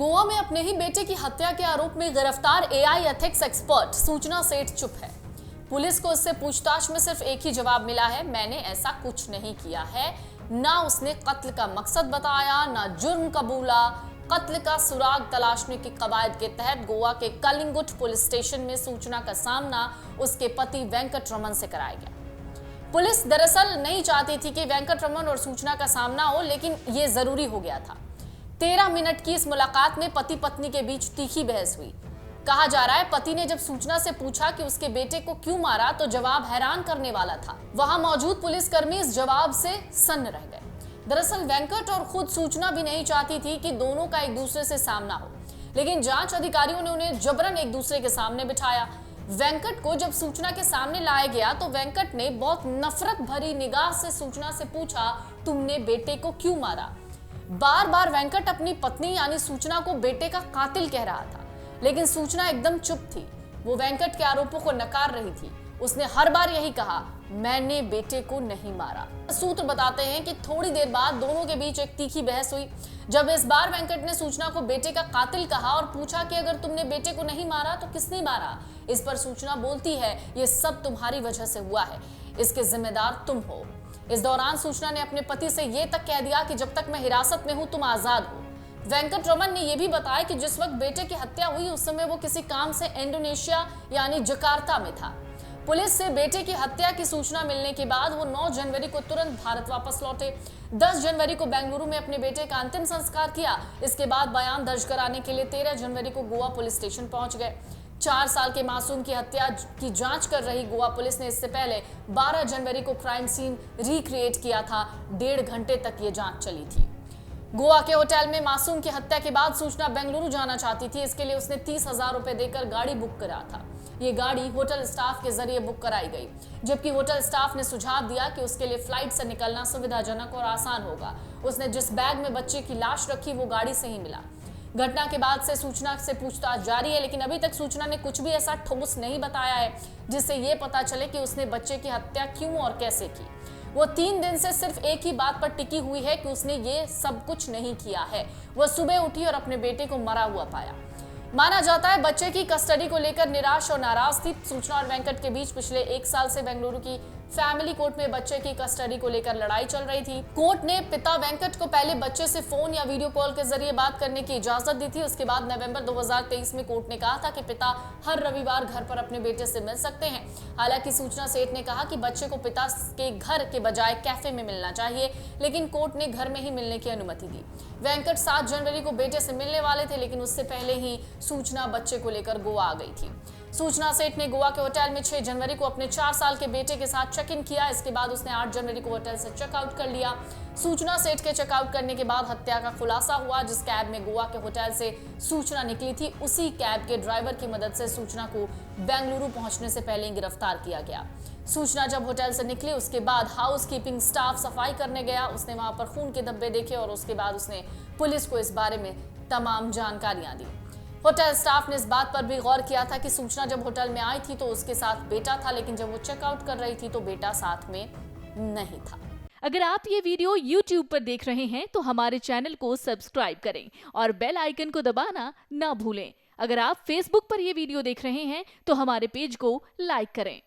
गोवा में अपने ही बेटे की हत्या के आरोप में गिरफ्तार एआई एथिक्स एक्सपर्ट सूचना सेठ चुप है। पुलिस को उससे पूछताछ में सिर्फ एक ही जवाब मिला है, मैंने ऐसा कुछ नहीं किया है। ना उसने कत्ल का मकसद बताया, ना जुर्म कबूला। कत्ल का सुराग तलाशने की कवायद के तहत गोवा के कलिंगुट पुलिस स्टेशन में सूचना का सामना उसके पति वेंकट रमन से कराया गया। पुलिस दरअसल नहीं चाहती थी कि वेंकट रमन और सूचना का सामना हो, लेकिन यह जरूरी हो गया था। 13 मिनट की इस मुलाकात में पति पत्नी के बीच तीखी बहस हुई। कहा जा रहा है पति ने जब सूचना से पूछा कि उसके बेटे को क्यों मारा तो जवाब हैरान करने वाला था। वहां मौजूद पुलिसकर्मी इस जवाब से सन्न रह गए। दरअसल वेंकट और खुद सूचना भी नहीं चाहती थी कि दोनों का एक दूसरे से सामना हो, लेकिन जांच अधिकारियों ने उन्हें जबरन एक दूसरे के सामने बिठाया। वेंकट को जब सूचना के सामने लाया गया तो वेंकट ने बहुत नफरत भरी निगाह से सूचना से पूछा, तुमने बेटे को क्यों मारा? बार बार वेंकट अपनी पत्नी यानी सूचना को बेटे का कातिल कह रहा था, लेकिन सूचना एकदम चुप थी। वो वेंकट के आरोपों को नकार रही थी। उसने हर बार यही कहा, मैंने बेटे को नहीं मारा। सूत्र बताते हैं कि थोड़ी देर बाद दोनों के बीच एक तीखी बहस हुई। जब इस बार वेंकट ने सूचना को बेटे का कातिल कहा और पूछा कि अगर तुमने बेटे को नहीं मारा तो किसने मारा? इस पर सूचना बोलती है, ये सब तुम्हारी वजह से हुआ है, इसके जिम्मेदार तुम हो। इस दौरान सूचना ने अपने पति से यह तक कह दिया कि जब तक मैं हिरासत में हूं तुम आजाद हो। वेंकट रमन ने यह भी बताया कि जिस वक्त बेटे की हत्या हुई उस समय वो किसी काम से इंडोनेशिया यानी जकार्ता में था। पुलिस से बेटे की हत्या की सूचना मिलने के बाद वो 9 जनवरी को तुरंत भारत वापस लौटे। 10 जनवरी को बेंगलुरु में अपने बेटे का अंतिम संस्कार किया। इसके बाद बयान दर्ज कराने के लिए 13 जनवरी को गोवा पुलिस स्टेशन पहुंच गए। 4 साल के मासूम की हत्या की जांच कर रही गोवा पुलिस ने इससे पहले 12 जनवरी को क्राइम सीन रिक्रिएट किया था। 1.5 घंटे तक ये जांच चली थी। गोवा के होटल में मासूम की हत्या के बाद सूचना बेंगलुरु जाना चाहती थी। इसके लिए उसने 30,000 रुपए देकर गाड़ी बुक करा था। ये गाड़ी होटल स्टाफ के जरिए बुक कराई गई, जबकि होटल स्टाफ ने सुझाव दिया कि उसके लिए फ्लाइट से निकलना सुविधाजनक और आसान होगा। उसने जिस बैग में बच्चे की लाश रखी वो गाड़ी से ही मिला। घटना के बाद से सूचना से पूछताछ जारी है, लेकिन अभी तक सूचना ने कुछ भी ऐसा ठोस नहीं बताया है जिससे ये पता चले कि उसने बच्चे की हत्या क्यों और कैसे की। वो 3 दिन से सिर्फ एक ही बात पर टिकी हुई है कि उसने ये सब कुछ नहीं किया है। वह सुबह उठी और अपने बेटे को मरा हुआ पाया। माना जाता है बच्चे की कस्टडी को लेकर निराश और नाराज थी। सूचना और वेंकट के बीच पिछले 1 साल से बेंगलुरु की फैमिली कोर्ट में बच्चे की कस्टडी को लेकर लड़ाई चल रही थी। कोर्ट ने पिता वेंकट को पहले बच्चे से फोन या वीडियो कॉल के जरिए बात करने की इजाजत दी थी। उसके बाद नवंबर 2023 में कोर्ट ने कहा था कि पिता हर रविवार घर पर अपने बेटे से मिल सकते हैं। हालांकि सूचना सेठ ने कहा कि बच्चे को पिता के घर के बजाय कैफे में मिलना चाहिए, लेकिन कोर्ट ने घर में ही मिलने की अनुमति दी। वेंकट 7 जनवरी को बेटे से मिलने वाले थे, लेकिन उससे पहले ही सूचना बच्चे को लेकर गोवा आ गई थी। सूचना सेठ ने गोवा के होटल में 6 जनवरी को अपने 4 साल के बेटे के साथ चेक इन किया। इसके बाद उसने 8 जनवरी को होटल से चेकआउट कर लिया। सूचना सेठ के चेकआउट करने के बाद हत्या का खुलासा हुआ। जिस कैब में गोवा के होटल से सूचना निकली थी, उसी कैब के ड्राइवर की मदद से सूचना को बेंगलुरु पहुंचने से पहले गिरफ्तार किया गया। सूचना जब होटल से निकली उसके बाद हाउस कीपिंग स्टाफ सफाई करने गया। उसने वहां पर खून के धब्बे देखे और उसके बाद उसने पुलिस को इस बारे में तमाम जानकारियां दी। होटल स्टाफ ने इस बात पर भी गौर किया था कि सूचना जब होटल में आई थी तो उसके साथ बेटा था, लेकिन जब वो चेकआउट कर रही थी तो बेटा साथ में नहीं था। अगर आप ये वीडियो YouTube पर देख रहे हैं तो हमारे चैनल को सब्सक्राइब करें और बेल आइकन को दबाना ना भूलें। अगर आप Facebook पर ये वीडियो देख रहे हैं तो हमारे पेज को लाइक करें।